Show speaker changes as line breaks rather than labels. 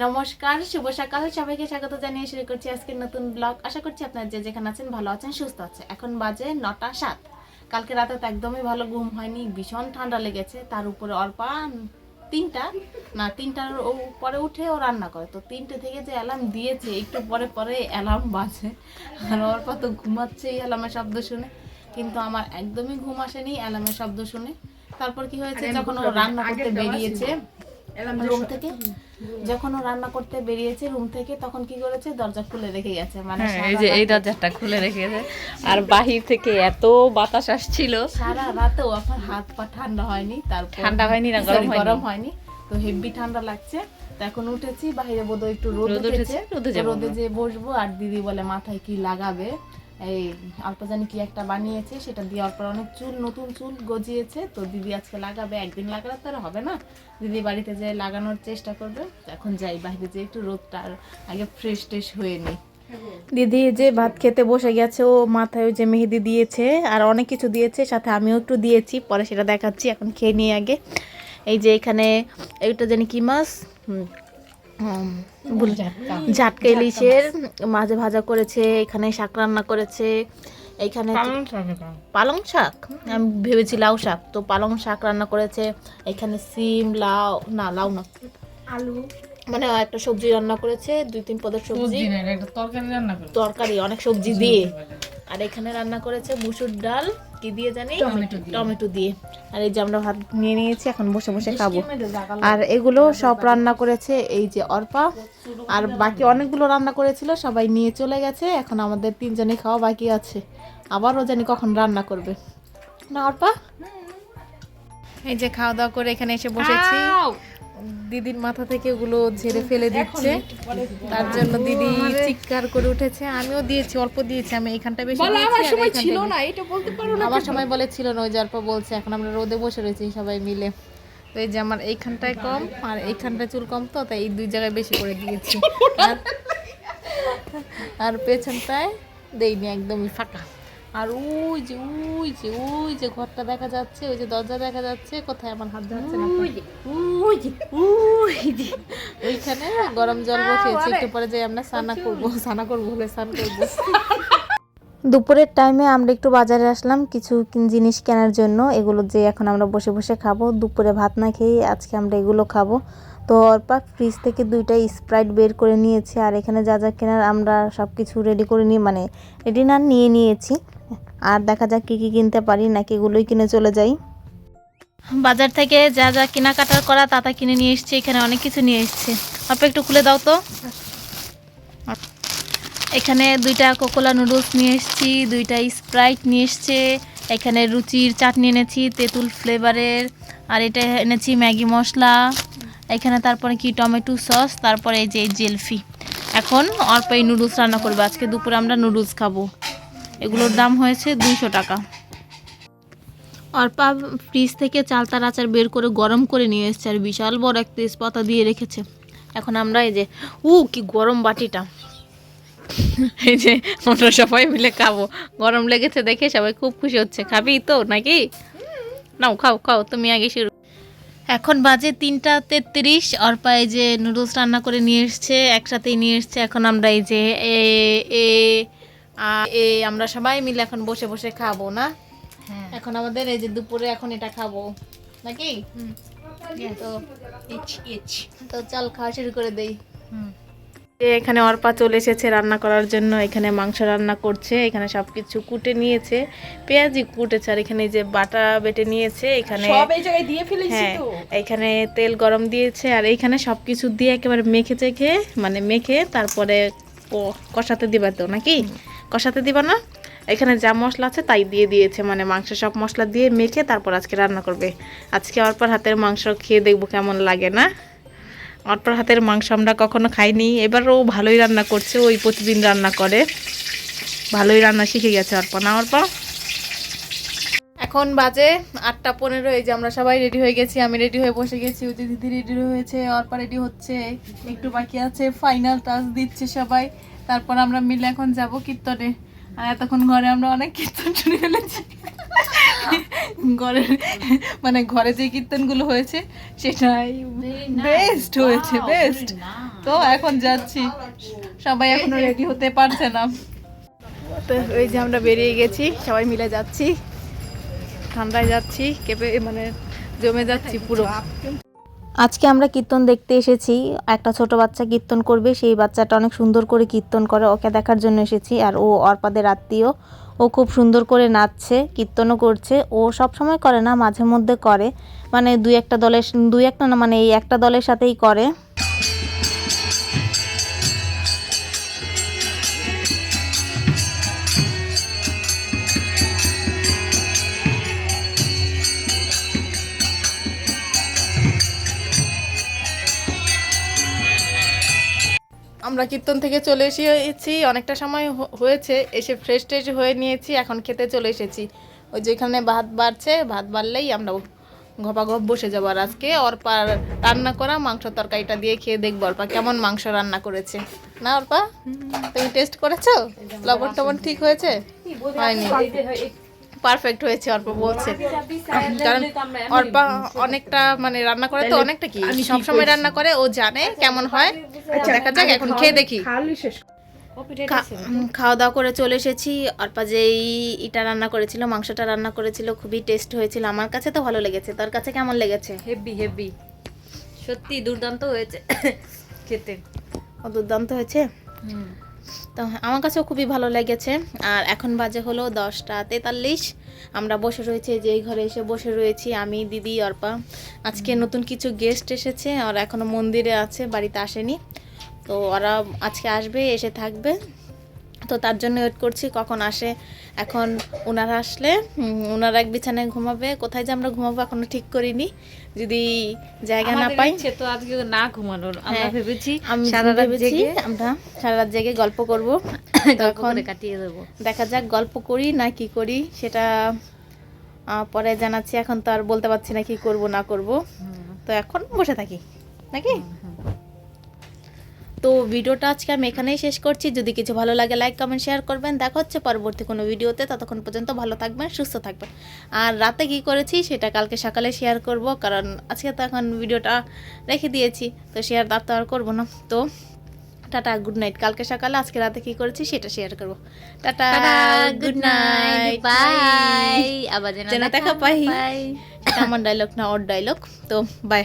নমস্কার, শুভ সকাল। সবাইকে স্বাগত জানিয়ে শুরু করছি আজকের নতুন ব্লগ। আশা করছি আপনারা যে যেখানে আছেন ভালো আছেন, সুস্থ আছেন। এখন বাজে 9টা 7। কালকে রাতে তো একদমই ভালো ঘুম হয়নি, ভীষণ ঠান্ডা লেগেছে। তার উপরে অর্পা তিনটার পরে উঠে ও রান্না করে, তো 3টে থেকে যে অ্যালার্ম দিয়েছে একটু পরে পরে অ্যালার্ম বাজে। আর অর্পা তো ঘুমাচ্ছে এই অ্যালার্মের শব্দ শুনে, কিন্তু আমার একদমই ঘুম আসেনি অ্যালার্মের শব্দ শুনে। তারপর কি হয়েছে, যখন ও রান্না করতে বেরিয়েছে রুম থেকে, রুম থেকে তখন কি করেছে, দরজা খুলে রেখে গেছে। মানে
এই যে এই দরজাটা খুলে রেখেছে, আর বাহির থেকে এত বাতাস আসছিল
সারা রাতেও আপনার হাত পা ঠান্ডা হয়নি। তারপর
ঠান্ডা হয়নি না,
গরম হয়নি, তো হেভি ঠান্ডা লাগছে। তো এখন উঠেছি, বাইরে বোধহয় একটু রোদ উঠেছে, রোদে যে বসবো। আর দিদি বলে মাথায় কি লাগাবে, এই অল্প জানি কি একটা বানিয়েছে, সেটা দিয়ে অল্প অনেক চুল, নতুন চুল গজিয়েছে। তো দিদি আজকে লাগাবে, একদিন লাগালে তো আর হবে না, দিদি বাড়িতে যে লাগানোর চেষ্টা করবে। এখন যাই বাইরে, যে একটু রোদটা আগে ফ্রেশ ট্রেশ হয়ে নিই। দিদি যে ভাত খেতে বসে গেছে, ও মাথায় যে মেহেদি দিয়েছে আর অনেক কিছু দিয়েছে, সাথে আমিও একটু দিয়েছি, পরে সেটা দেখাচ্ছি। এখন খেয়ে নিয়ে আগে এই যে এখানে একটা জানি কি মাছ, ঝাটকা ইলিশের মাঝে ভাজা করেছে, এখানে শাক রান্না করেছে, এইখানে পালং শাক, আমি ভেবেছি লাউ শাক, তো পালং শাক রান্না করেছে। এখানে সিম, লাউ না আলু, মানে একটা সবজি রান্না করেছে, 2-3 পদের সবজি, তরকারি অনেক সবজি দিয়ে। আর এখানে রান্না করেছে মুসুর ডাল, কি দিয়ে জানি, টমেটো দিয়ে। আর এই যে আমরা ভাত নিয়ে নিয়েছি, এখন বসে বসে খাবো। আর এগুলো সব রান্না করেছে এই যে অর্পা, আর বাকি অনেকগুলো রান্না করেছিল, সবাই নিয়ে চলে গেছে। এখন আমাদের 3জনই খাওয়া বাকি আছে, আবারও জানি কখন রান্না করবে না অর্পা। এই যে খাওয়া দাওয়া করে এখানে এসে বসেছি, দিদির মাথা থেকে ওগুলো ঝেড়ে ফেলে দিচ্ছে, তার জন্য দিদি চিৎকার করে উঠেছে। আমিও দিয়েছি, অল্প দিয়েছি, আমি এইখানটা বেশি দিয়েছি। আমার সময় ছিল না, এটা বলতে পারো না, আমার সময় বলেছিল না, ওই যে অল্প বলছে। এখন আমরা রোদে বসে রয়েছি সবাই মিলে, তো এই যে আমার এইখানটায় কম আর এইখানটায় চুল কম, তো তাই এই 2 জায়গায় বেশি করে দিয়েছি। আর পেছনটায় দেইনি, একদমই ফাঁকা। আর ওই যে ঘরটা দেখা যাচ্ছে, ওই যে দরজা দেখা যাচ্ছে, কোথায় আমার হাত যাচ্ছে না, ওইখানে গরম জল বসিয়েছি, একটু পরে যাই আমরা স্নান করবো বলে স্নান করবো। দুপুরের টাইমে আমরা একটু বাজারে আসলাম কিছু জিনিস কেনার জন্য, এগুলো যে এখন আমরা বসে বসে খাবো। দুপুরে ভাত না খেয়ে আজকে আমরা এগুলো খাবো। তো অর্পা ফ্রিজ থেকে 2টা স্প্রাইট বের করে নিয়েছি, আর এখানে যা যা কেনার আমরা সব কিছু রেডি করে নিয়ে, মানে রেডি না নিয়ে নিয়েছি। আর দেখা যাক কী কী কিনতে পারি, নাকি এগুলোই কিনে চলে যাই। বাজার থেকে যা যা কেনাকাটার করা তা কিনে নিয়ে এসছি। এখানে অনেক কিছু নিয়ে এসছে, অল্প একটু খুলে দাও তো। এখানে 2টা কোকোলা নুডলস নিয়ে এসেছি, 2টা স্প্রাইট নিয়ে এসছে, এখানে রুচির চাটনি এনেছি তেঁতুল ফ্লেভারের, আর এটা এনেছি ম্যাগি মশলা, এখানে তারপরে কি টমেটো সস, তারপরে এই যে জেলফি। এখন অল্প এই নুডলস রান্না করবো, আজকে দুপুরে আমরা নুডলস খাবো। এগুলোর দাম হয়েছে 200 টাকা। অর্পা ফ্রিজ থেকে চালতার আচার বের করে গরম করে নিয়ে এসছে, আর বিশাল বড় একটা তেজপাতা দিয়ে রেখেছে। এখন আমরা এই যে কি গরম বাটিটা, এই যে আমরা সবাই মিলে খাবো, গরম লেগেছে দেখে সবাই খুব খুশি হচ্ছে। খাবি তো নাকি? নাও খাও তুমি আগে শুরু। এখন বাজে 3টা 33। অর্পা এই যে নুডলস রান্না করে নিয়ে এসছে, একসাথেই নিয়ে এসছে। এখন আমরা এই যে আমরা সবাই মিলে এখন বসে বসে খাবো না। এখন আমাদের এই যে দুপুরে এখন এটা খাবো নাকি, তো চল খাওয়া শুরু করে দেই। এখানে অর্পা চলে এসেছে রান্না করার জন্য, এখানে মাংস রান্না করছে, এখানে সবকিছু কুটে নিয়েছে, পেঁয়াজি কুটেছে, আর এখানে যে বাটা বেটে নিয়েছে, এখানে সব এই জায়গায় দিয়ে ফেলেছি তো, এখানে তেল গরম দিয়েছে, আর এইখানে সবকিছু দিয়ে একেবারে মেখে তারপরে কষাতে দিবা তো নাকি, কষাতে দিবা না? এখানে যা মশলা আছে তাই দিয়ে দিয়েছে, মানে মাংস সব মশলা দিয়ে মেখে তারপর আজকে রান্না করবে। আজকে অর্পার হাতের মাংস খেয়ে দেখবো কেমন লাগে না। অর্পার হাতের মাংস আমরা কখনো খাইনি, এবারও ভালোই রান্না করছে, ওই প্রতিদিন রান্না করে, ভালোই রান্না শিখে গেছে অর্পা, না অর্পা? এখন বাজে 8টা 15। এই যে আমরা সবাই রেডি হয়ে গেছি, আমি রেডি হয়ে বসে গেছি, ওই যে দিদি রেডি হয়েছে, অর্পা রেডি হচ্ছে, একটু বাকি আছে, ফাইনাল টাচ দিচ্ছে সবাই। তারপর আমরা মিলে এখন যাব কীর্তনে। আর এতক্ষণ ঘরে আমরা অনেক কীর্তন শুনে ফেলেছি, ঘরের মানে ঘরে যে কীর্তনগুলো হয়েছে সেটাই বেস্ট হয়েছে, বেস্ট। তো এখন যাচ্ছি, সবাই এখনো রেডি হতে পারছে না। তো ওই যে আমরা বেরিয়ে গেছি, সবাই মিলে যাচ্ছি, ঠান্ডায় যাচ্ছি, কেঁপে মানে জমে যাচ্ছি পুরো। আজকে আমরা কীর্তন দেখতে এসেছি, একটা ছোট বাচ্চা কীর্তন করবে, সেই বাচ্চাটা অনেক সুন্দর করে কীর্তন করে, ওকে দেখার জন্য এসেছি। আর ও অর্পাদের আত্মীয়, ও খুব সুন্দর করে নাচছে, কীর্তনও করছে। ও সব সময় করে না, মাঝে মধ্যে করে, মানে দুই একটা না, মানে এই একটা দলের সাথেই করে। আমরা কীর্তন থেকে চলে এসেছি, অনেকটা সময় হয়েছে, এসে ফ্রেশ ট্রেশ হয়ে নিয়েছি, এখন খেতে চলে এসেছি। ওই যে এখানে ভাত বাড়ছে, ভাত বাড়লেই আমরা ঘপাঘপ বসে যাবো। আর আজকে অর্পা রান্না করা মাংস তরকারিটা দিয়ে খেয়ে দেখবো অর্পা কেমন মাংস রান্না করেছে। না অর্পা, তুমি টেস্ট করেছো? লবণ টবণ ঠিক হয়েছে? হয়নি, পারফেক্ট হয়েছে অর্পা বলছে। কারণ অর্পা অনেকটা মানে রান্না করে তো, অনেকটা কি সবসময় রান্না করে, ও জানে কেমন হয়। দেখা যাক, এখন খেয়ে দেখি। খাওয়া দাওয়া করে চলে এসেছি। অর্পা যেই এটা রান্না করেছিল, মাংসটা রান্না করেছিল, খুবই টেস্ট হয়েছিল। আমার কাছে তো ভালো লেগেছে, তোর কাছে কেমন লেগেছে?
হেভি হেভি, সত্যি দুর্দান্ত হয়েছে খেতে।
ও দুর্দান্ত হয়েছে। তো আমার কাছেও খুবই ভালো লেগেছে। আর এখন বাজে হলো 10:43। আমরা বসে রয়েছি, যে ঘরে এসে বসে রয়েছি আমি, দিদি, অর্পা। আজকে নতুন কিছু গেস্ট এসেছে, আর এখনো মন্দিরে আছে, বাড়িতে আসেনি। তো ওরা আজকে আসবে, এসে থাকবে, তো তার জন্য ওয়েট করছি কখন আসে। এখন ওনারা আসলে ওনারা এক বিছানায় ঘুমাবে, কোথায় যে আমরা ঘুমাবো এখনো ঠিক করিনি, যদি জায়গা না পাই।
তো আজকে না ঘুমানোর আমরা ভেবেছি,
আমি
সারা রাত জেগে
আমরা সারা রাত জেগে গল্প করব, তখন
কাটিয়ে দেবো।
দেখা যাক গল্প করি না কি করি, সেটা পরে জানাচ্ছি। এখন তো আর বলতে পারছি না কি করব না করব, তো এখন বসে থাকি নাকি। তো ভিডিওটা আজকে আমি এখানেই শেষ করছি। যদি কিছু ভালো লাগে লাইক কমেন্ট শেয়ার করবেন। দেখা হচ্ছে পরবর্তী কোনো ভিডিওতে, ততক্ষণ পর্যন্ত ভালো থাকবেন, সুস্থ থাকবেন। আর রাতে কি করেছি সেটা কালকে সকালে শেয়ার করব, কারণ আজকে তো এখন ভিডিওটা রেখে দিয়েছি, তো শেয়ার তো আর করবো না। তো টাটা, গুড নাইট। কালকে সকালে আজকে রাতে কি করেছি সেটা শেয়ার করব। Tata, good night,
bye. আবার
যেন দেখা পাই। এটা আমার ডায়লগ না, ওর ডায়লগ। তো বাই।